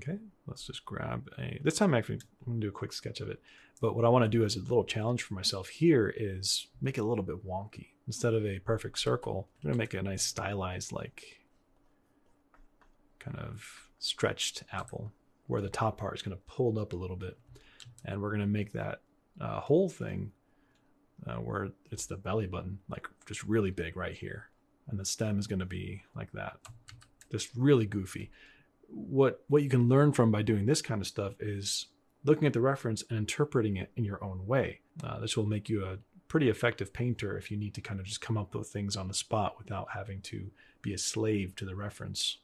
Okay, let's just grab this time actually I'm gonna do a quick sketch of it. But what I want to do as a little challenge for myself here is make it a little bit wonky. Instead of a perfect circle, I'm gonna make a nice stylized, like kind of stretched apple where the top part is gonna pull up a little bit. And we're gonna make that whole thing where it's the belly button, like just really big right here. And the stem is gonna be like that, just really goofy. What you can learn from by doing this kind of stuff is looking at the reference and interpreting it in your own way. This will make you a pretty effective painter if you need to kind of just come up with things on the spot without having to be a slave to the reference.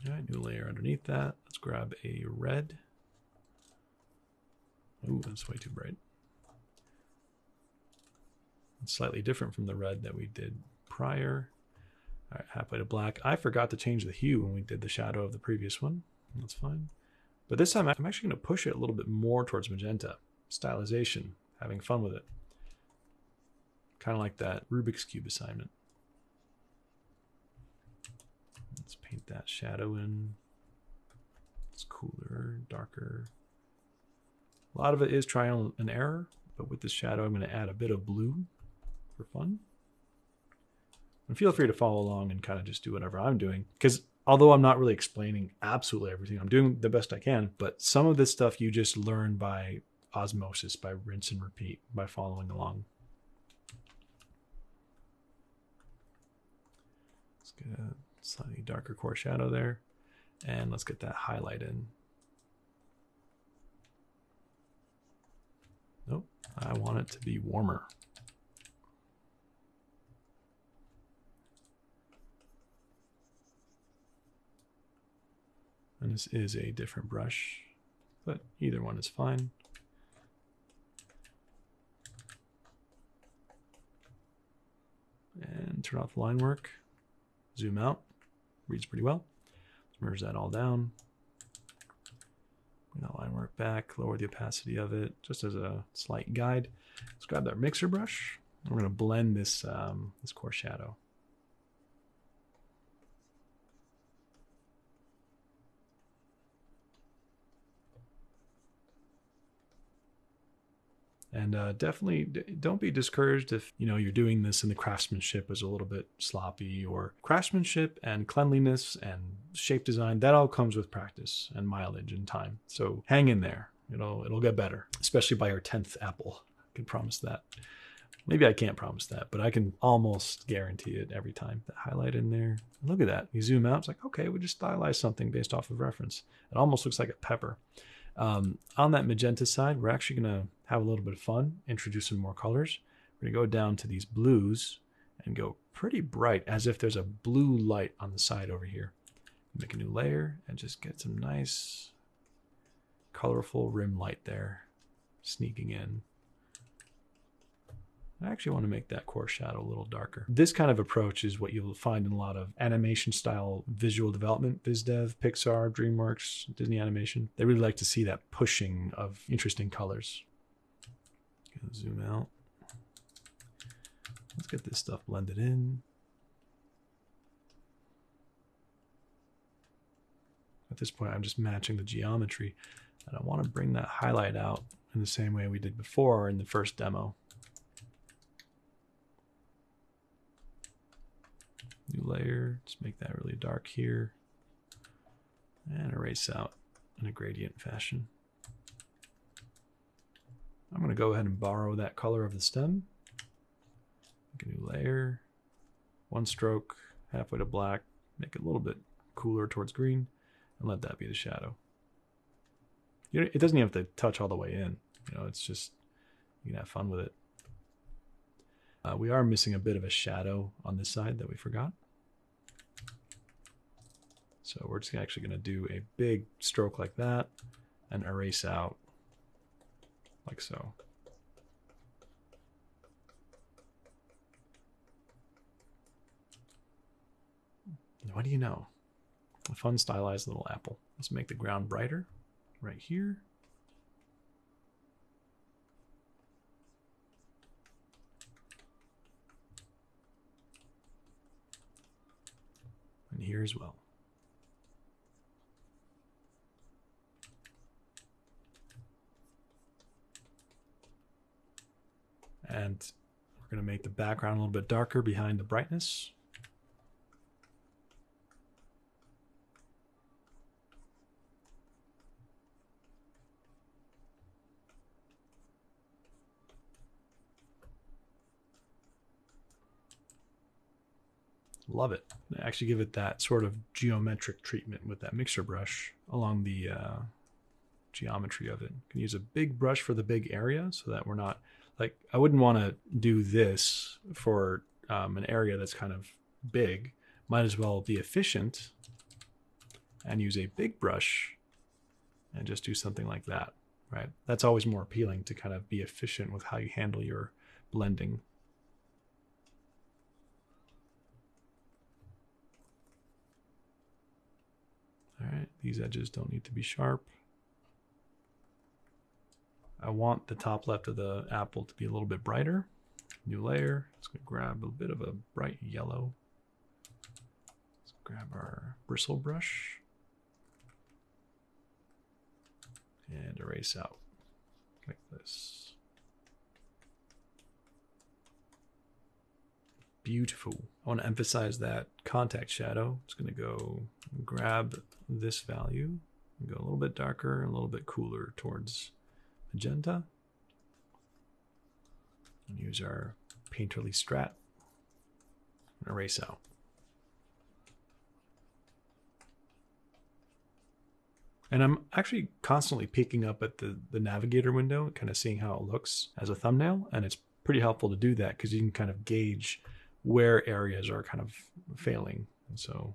All right, new layer underneath that. Let's grab a red. Ooh, that's way too bright. It's slightly different from the red that we did prior. All right, halfway to black. I forgot to change the hue when we did the shadow of the previous one. That's fine. But this time I'm actually going to push it a little bit more towards magenta. Stylization, having fun with it. Kind of like that Rubik's Cube assignment. Let's paint that shadow in. It's cooler, darker. A lot of it is trial and error, but with this shadow, I'm going to add a bit of blue for fun. And feel free to follow along and kind of just do whatever I'm doing. Because although I'm not really explaining absolutely everything, I'm doing the best I can. But some of this stuff you just learn by osmosis, by rinse and repeat, by following along. Let's get a slightly darker core shadow there. And let's get that highlight in. Nope, I want it to be warmer. And this is a different brush, but either one is fine. And turn off line work, zoom out, reads pretty well. Merge that all down. Bring that line work back, lower the opacity of it, just as a slight guide. Let's grab that mixer brush. And we're going to blend this, this core shadow. And definitely don't be discouraged if you're doing this and the craftsmanship is a little bit sloppy, or craftsmanship and cleanliness and shape design, that all comes with practice and mileage and time. So hang in there. It'll get better, especially by your 10th apple. I can promise that. Maybe I can't promise that, but I can almost guarantee it every time. That highlight in there. Look at that. You zoom out, it's like, okay, we just stylized something based off of reference. It almost looks like a pepper. On that magenta side, we're actually going to have a little bit of fun, introduce some more colors. We're going to go down to these blues and go pretty bright, as if there's a blue light on the side over here. Make a new layer and just get some nice colorful rim light there sneaking in. I actually want to make that core shadow a little darker. This kind of approach is what you'll find in a lot of animation style visual development, BizDev, Pixar, DreamWorks, Disney Animation. They really like to see that pushing of interesting colors. Zoom out. Let's get this stuff blended in. At this point, I'm just matching the geometry, and I want to bring that highlight out in the same way we did before in the first demo. New layer, just make that really dark here, and erase out in a gradient fashion. I'm going to go ahead and borrow that color of the stem. Make a new layer, one stroke, halfway to black, make it a little bit cooler towards green, and let that be the shadow. It doesn't even have to touch all the way in. It's just, you can have fun with it. We are missing a bit of a shadow on this side that we forgot. So we're just actually going to do a big stroke like that and erase out like so. What do you know? A fun stylized little apple. Let's make the ground brighter right here. here as well. And we're going to make the background a little bit darker behind the brightness. Love it. Actually give it that sort of geometric treatment with that mixer brush along the geometry of it. You can use a big brush for the big area so that we're not, like, I wouldn't want to do this for an area that's kind of big. Might as well be efficient and use a big brush and just do something like that, right? That's always more appealing, to kind of be efficient with how you handle your blending. All right, these edges don't need to be sharp. I want the top left of the apple to be a little bit brighter. New layer. Let's grab a bit of a bright yellow. Let's grab our bristle brush and erase out like this. Beautiful. I want to emphasize that contact shadow. It's going to go grab this value and go a little bit darker and a little bit cooler towards magenta. And use our painterly strat and erase out. And I'm actually constantly peeking up at the navigator window, kind of seeing how it looks as a thumbnail. And it's pretty helpful to do that because you can kind of gauge where areas are kind of failing. And so